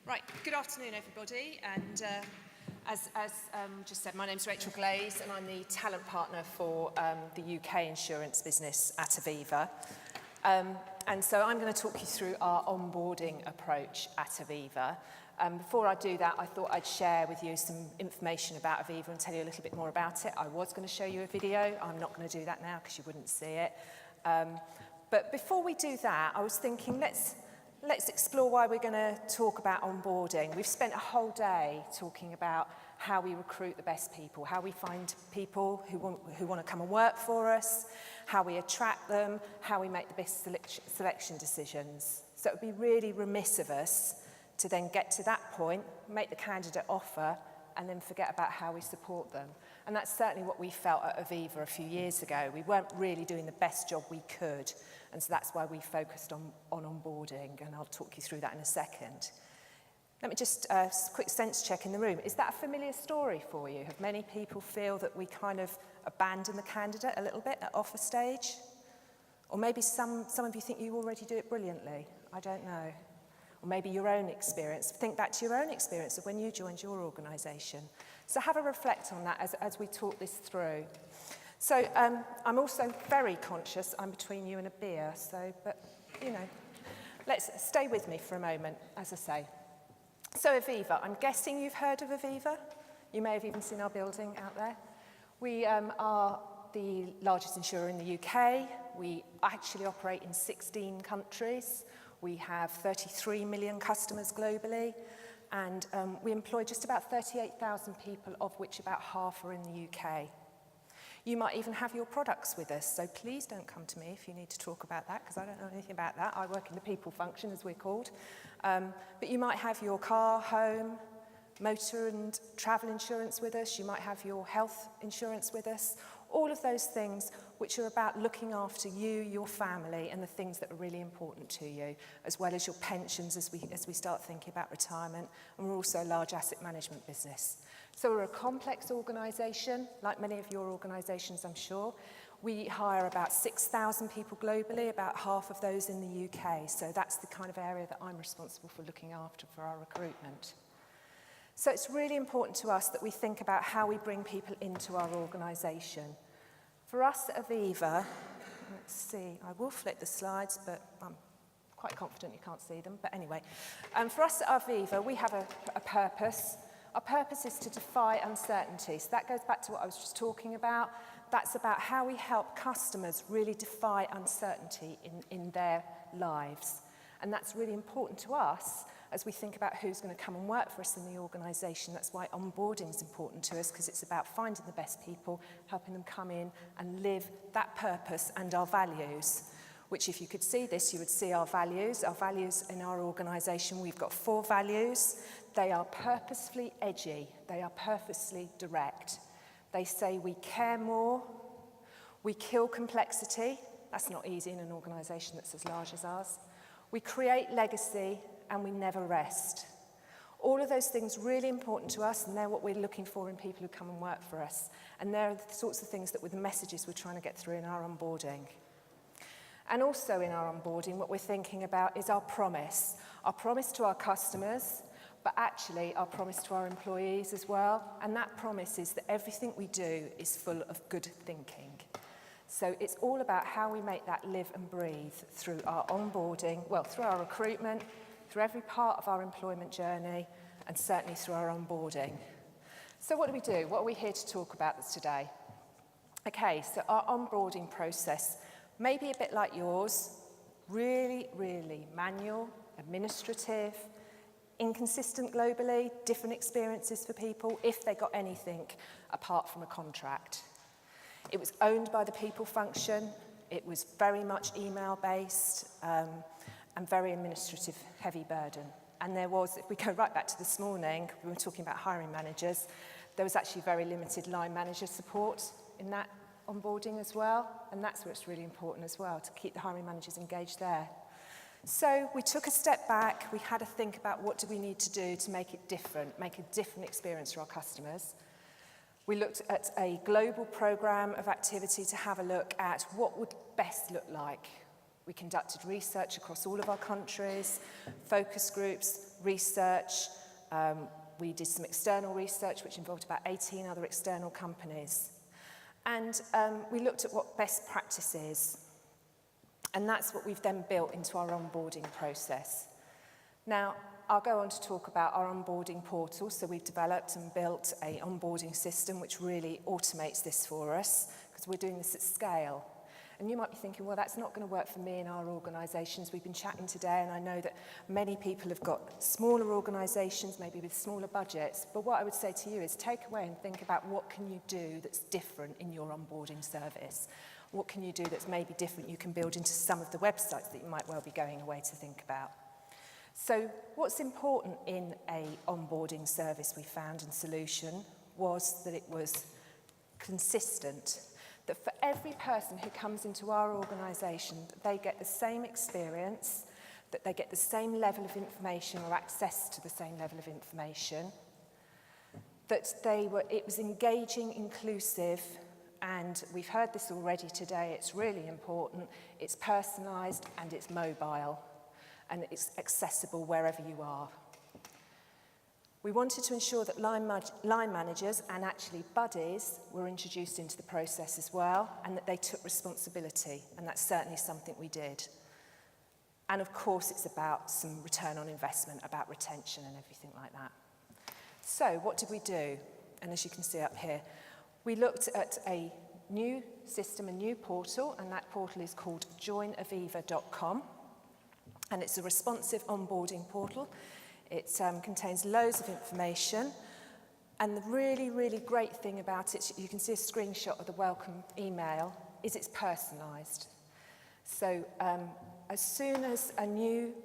Right, good afternoon everybody, and as just said, my name's Rachel Glaze and I'm the talent partner for the UK insurance business at Aviva. And so I'm going to talk you through our onboarding approach at Aviva. Before I do that, I thought I'd share with you some information about Aviva and tell you a little bit more about it. I was going to show you a video. I'm not going to do that now because you wouldn't see it. But before we do that, I was thinking let's explore why we're going to talk about onboarding. We've spent a whole day talking about how we recruit the best people, how we find people who want to come and work for us, how we attract them, how we make the best selection decisions. So it would be really remiss of us to then get to that point, make the candidate offer, and then forget about how we support them. And that's certainly what we felt at Aviva a few years ago. We weren't really doing the best job we could, and so that's why we focused on onboarding, and I'll talk you through that in a second. Let me just quick sense check in the room. Is that a familiar story for you? Have many people feel that we kind of abandon the candidate a little bit at offer stage? Or maybe some of you think you already do it brilliantly. I don't know. Or maybe your own experience. Think back to your own experience of when you joined your organisation. So have a reflect on that as we talk this through. So I'm also very conscious I'm between you and a beer, but you know, let's stay with me for a moment, as I say. So Aviva, I'm guessing you've heard of Aviva. You may have even seen our building out there. We are the largest insurer in the UK. We actually operate in 16 countries. We have 33 million customers globally, and we employ just about 38,000 people, of which about half are in the UK. You might even have your products with us, so please don't come to me if you need to talk about that, because I don't know anything about that. I work in the people function, as we're called. But you might have your car, home, motor and travel insurance with us. You might have your health insurance with us. All of those things which are about looking after you, your family, and the things that are really important to you, as well as your pensions as we start thinking about retirement. And we're also a large asset management business. So we're a complex organisation, like many of your organisations, I'm sure. We hire about 6,000 people globally, about half of those in the UK. So that's the kind of area that I'm responsible for looking after for our recruitment. So it's really important to us that we think about how we bring people into our organisation. For us at Aviva, let's see, I will flip the slides, but I'm quite confident you can't see them. But anyway, for us at Aviva, we have a purpose. Our purpose is to defy uncertainty. So that goes back to what I was just talking about. That's about how we help customers really defy uncertainty in their lives. And that's really important to us as we think about who's going to come and work for us in the organisation. That's why onboarding is important to us, because it's about finding the best people, helping them come in and live that purpose and our values, which if you could see this, you would see our values. Our values in our organisation, we've got 4 values. They are purposefully edgy. They are purposely direct. They say we care more, we kill complexity. That's not easy in an organisation that's as large as ours. We create legacy, and we never rest. All of those things really important to us, and they're what we're looking for in people who come and work for us. And they're the sorts of things that were the messages we're trying to get through in our onboarding. And also in our onboarding, what we're thinking about is our promise to our customers, but actually our promise to our employees as well. And that promise is that everything we do is full of good thinking. So it's all about how we make that live and breathe through our onboarding, well, through our recruitment, through every part of our employment journey, and certainly through our onboarding. So what do? What are we here to talk about today? Okay, so our onboarding process may be a bit like yours, really, really manual, administrative, inconsistent globally, different experiences for people, if they got anything apart from a contract. It was owned by the people function. It was very much email-based and very administrative heavy burden. And there was, if we go right back to this morning, we were talking about hiring managers, there was actually very limited line manager support in that onboarding as well. And that's where it's really important as well, to keep the hiring managers engaged there. So we took a step back. We had to think about what do we need to do to make it different, make a different experience for our customers. We looked at a global program of activity to have a look at what would best look like. We conducted research across all of our countries, focus groups, research. We did some external research, which involved about 18 other external companies. And we looked at what best practice is. And that's what we've then built into our onboarding process. Now, I'll go on to talk about our onboarding portal. So we've developed and built an onboarding system which really automates this for us, because we're doing this at scale. And you might be thinking, well, that's not going to work for me in our organisations. We've been chatting today, and I know that many people have got smaller organisations, maybe with smaller budgets. But what I would say to you is take away and think about what can you do that's different in your onboarding service. What can you do that's maybe different you can build into some of the websites that you might well be going away to think about. So what's important in a onboarding service we found and solution was that it was consistent. That for every person who comes into our organisation, they get the same experience, that they get the same level of information or access to the same level of information, that it was engaging, inclusive, and we've heard this already today, it's really important, it's personalised and it's mobile, and it's accessible wherever you are. We wanted to ensure that line managers and actually buddies were introduced into the process as well, and that they took responsibility, and that's certainly something we did. And of course, it's about some return on investment, about retention and everything like that. So what did we do? And as you can see up here, we looked at a new system, a new portal, and that portal is called joinaviva.com, and it's a responsive onboarding portal. It contains loads of information, and the really, really great thing about it, you can see a screenshot of the welcome email, is it's personalised. So as soon as a new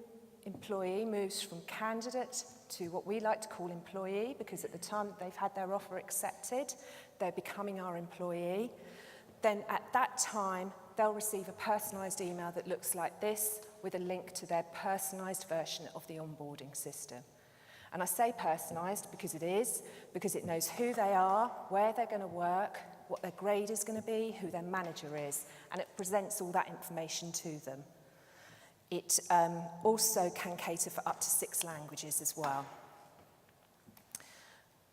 employee moves from candidate to what we like to call employee, because at the time that they've had their offer accepted, they're becoming our employee, then at that time, they'll receive a personalised email that looks like this, with a link to their personalised version of the onboarding system. And I say personalised because it is, because it knows who they are, where they're going to work, what their grade is going to be, who their manager is, and it presents all that information to them. It also can cater for up to 6 languages as well.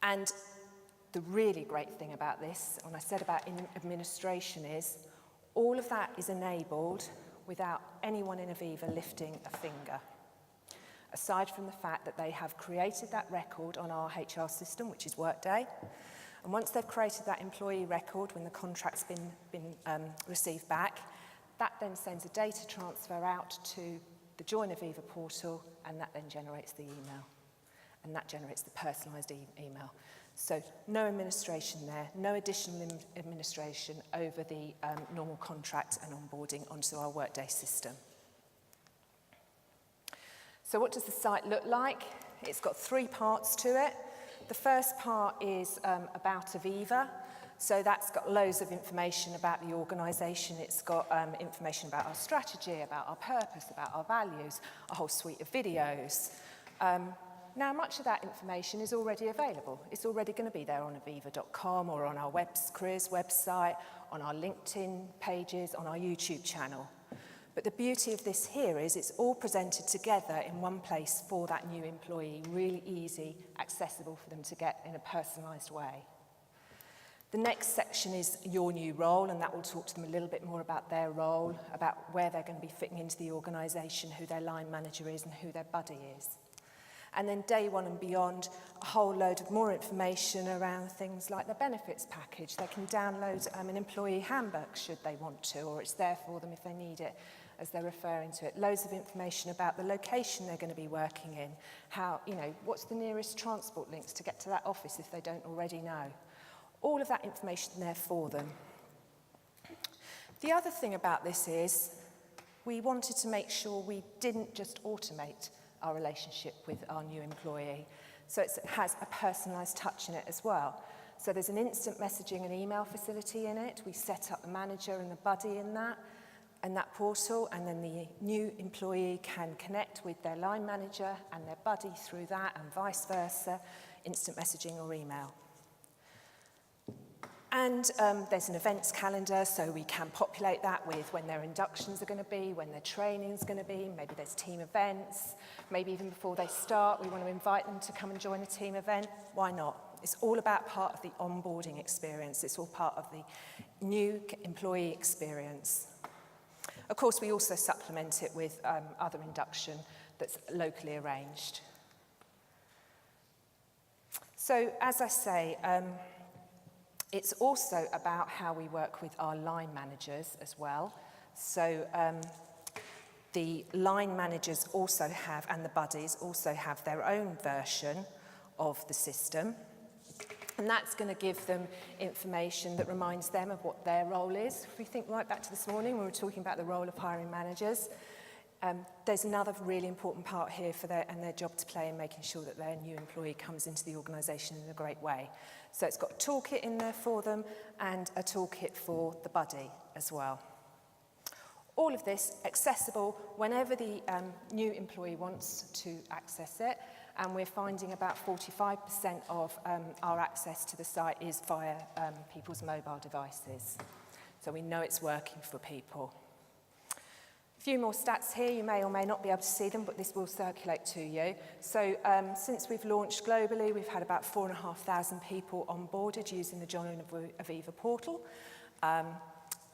And the really great thing about this, when I said about administration, is all of that is enabled without anyone in Aviva lifting a finger, aside from the fact that they have created that record on our HR system, which is Workday. And once they've created that employee record, when the contract's been received back, that then sends a data transfer out to the Join Aviva portal, and that then generates the email. And that generates the personalised email. So no administration there, no additional administration over the normal contract and onboarding onto our Workday system. So what does the site look like? It's got 3 parts to it. The first part is about Aviva. So that's got loads of information about the organisation. It's got information about our strategy, about our purpose, about our values, a whole suite of videos. Now, much of that information is already available. It's already going to be there on aviva.com or on our careers website, on our LinkedIn pages, on our YouTube channel. But the beauty of this here is it's all presented together in one place for that new employee, really easy, accessible for them to get in a personalised way. The next section is your new role, and that will talk to them a little bit more about their role, about where they're going to be fitting into the organisation, who their line manager is and who their buddy is. And then day 1 and beyond, a whole load of more information around things like the benefits package. They can download an employee handbook should they want to, or it's there for them if they need it, as they're referring to it. Loads of information about the location they're going to be working in, how, what's the nearest transport links to get to that office if they don't already know. All of that information there for them. The other thing about this is we wanted to make sure we didn't just automate our relationship with our new employee. So it has a personalised touch in it as well. So there's an instant messaging and email facility in it. We set up the manager and the buddy in that portal, and then the new employee can connect with their line manager and their buddy through that, and vice versa, instant messaging or email. And there's an events calendar, so we can populate that with when their inductions are going to be, when their training is going to be, maybe there's team events, maybe even before they start, we want to invite them to come and join a team event. Why not? It's all about part of the onboarding experience. It's all part of the new employee experience. Of course, we also supplement it with other induction that's locally arranged. So, as I say, it's also about how we work with our line managers as well. So the line managers also have, and the buddies also have their own version of the system. And that's going to give them information that reminds them of what their role is. If we think right back to this morning when we were talking about the role of hiring managers, there's another really important part here for their job to play in making sure that their new employee comes into the organisation in a great way. So it's got a toolkit in there for them and a toolkit for the buddy as well. All of this accessible whenever the new employee wants to access it, and we're finding about 45% of our access to the site is via people's mobile devices. So we know it's working for people. A few more stats here, you may or may not be able to see them, but this will circulate to you. So since we've launched globally, we've had about 4,500 people onboarded using the Journey Aviva portal.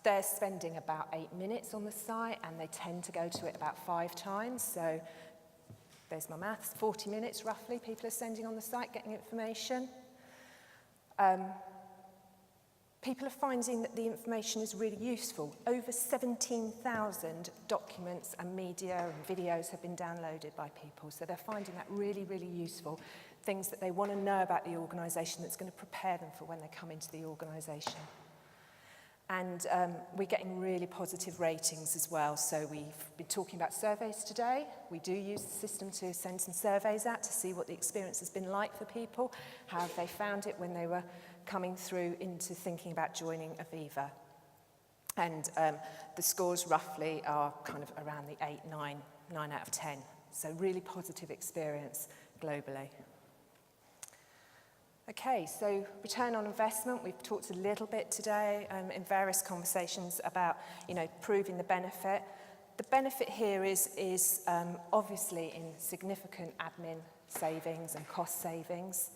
They're spending about 8 minutes on the site, and they tend to go to it about 5 times. So there's my maths, 40 minutes roughly people are spending on the site getting information. People are finding that the information is really useful. Over 17,000 documents and media and videos have been downloaded by people, so they're finding that really, really useful. Things that they want to know about the organisation that's going to prepare them for when they come into the organisation. And we're getting really positive ratings as well. So we've been talking about surveys today. We do use the system to send some surveys out to see what the experience has been like for people, how have they found it when they were coming through into thinking about joining Aviva. And the scores roughly are kind of around the 8, 9 out of 10. So really positive experience globally. Okay, so return on investment, we've talked a little bit today in various conversations about, proving the benefit. The benefit here is obviously in significant admin savings and cost savings.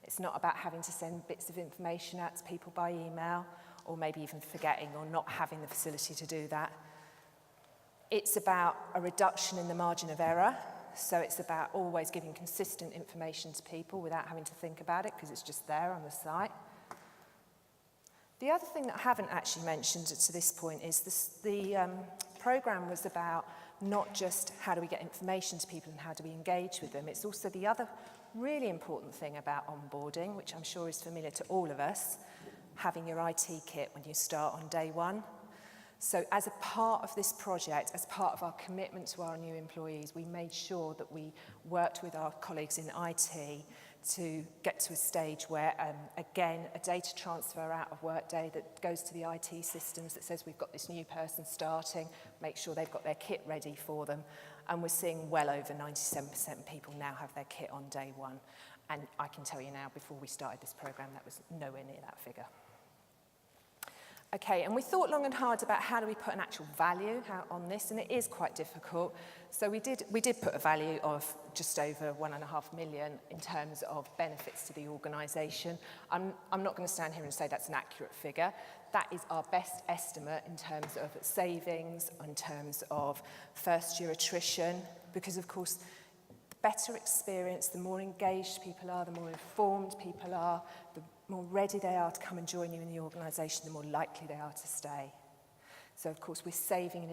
It's not about having to send bits of information out to people by email, or maybe even forgetting or not having the facility to do that. It's about a reduction in the margin of error. So it's about always giving consistent information to people without having to think about it, because it's just there on the site. The other thing that I haven't actually mentioned to this point is the programme was about not just how do we get information to people and how do we engage with them. It's also the other really important thing about onboarding, which I'm sure is familiar to all of us, having your IT kit when you start on day one. So as a part of this project, as part of our commitment to our new employees, we made sure that we worked with our colleagues in IT to get to a stage where, again, a data transfer out of Workday that goes to the IT systems that says we've got this new person starting, make sure they've got their kit ready for them. And we're seeing well over 97% of people now have their kit on day one. And I can tell you now, before we started this programme, that was nowhere near that figure. Okay, and we thought long and hard about how do we put an actual value on this, and it is quite difficult. So we did put a value of just over 1.5 million in terms of benefits to the organisation. I'm not going to stand here and say that's an accurate figure. That is our best estimate in terms of savings, in terms of first-year attrition, because of course, the better experience, the more engaged people are, the more informed people are, the more ready they are to come and join you in the organisation, the more likely they are to stay. So, of course, we're saving in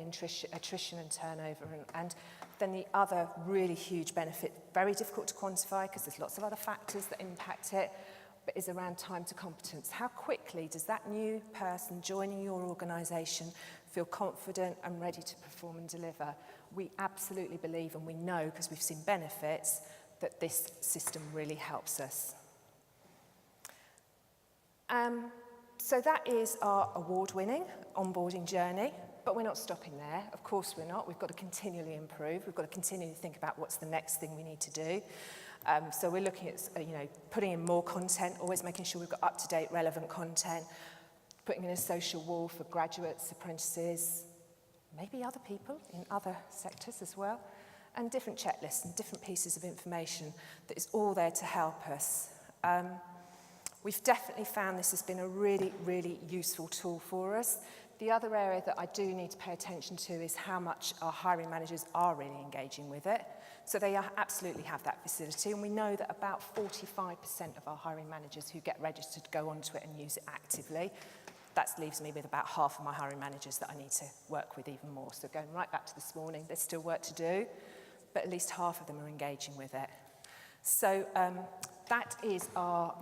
attrition and turnover. And then the other really huge benefit, very difficult to quantify because there's lots of other factors that impact it, but is around time to competence. How quickly does that new person joining your organisation feel confident and ready to perform and deliver? We absolutely believe, and we know because we've seen benefits, that this system really helps us. So that is our award-winning onboarding journey, but we're not stopping there. Of course we're not. We've got to continually improve. We've got to continually think about what's the next thing we need to do. So we're looking at, putting in more content, always making sure we've got up-to-date, relevant content, putting in a social wall for graduates, apprentices, maybe other people in other sectors as well, and different checklists and different pieces of information that is all there to help us. We've definitely found this has been a really, really useful tool for us. The other area that I do need to pay attention to is how much our hiring managers are really engaging with it. So they absolutely have that facility, and we know that about 45% of our hiring managers who get registered go onto it and use it actively. That leaves me with about half of my hiring managers that I need to work with even more. So going right back to this morning, there's still work to do, but at least half of them are engaging with it. So that is our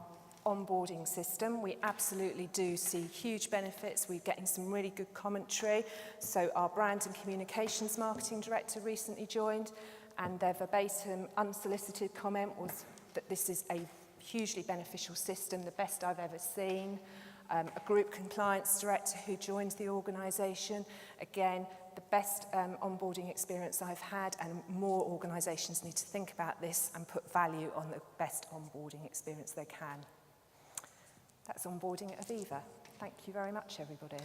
onboarding system. We absolutely do see huge benefits. We're getting some really good commentary. So our brand and communications marketing director recently joined, and their verbatim unsolicited comment was that this is a hugely beneficial system, the best I've ever seen. A group compliance director who joined the organisation, again, the best onboarding experience I've had, and more organisations need to think about this and put value on the best onboarding experience they can. That's onboarding at Aviva. Thank you very much, everybody.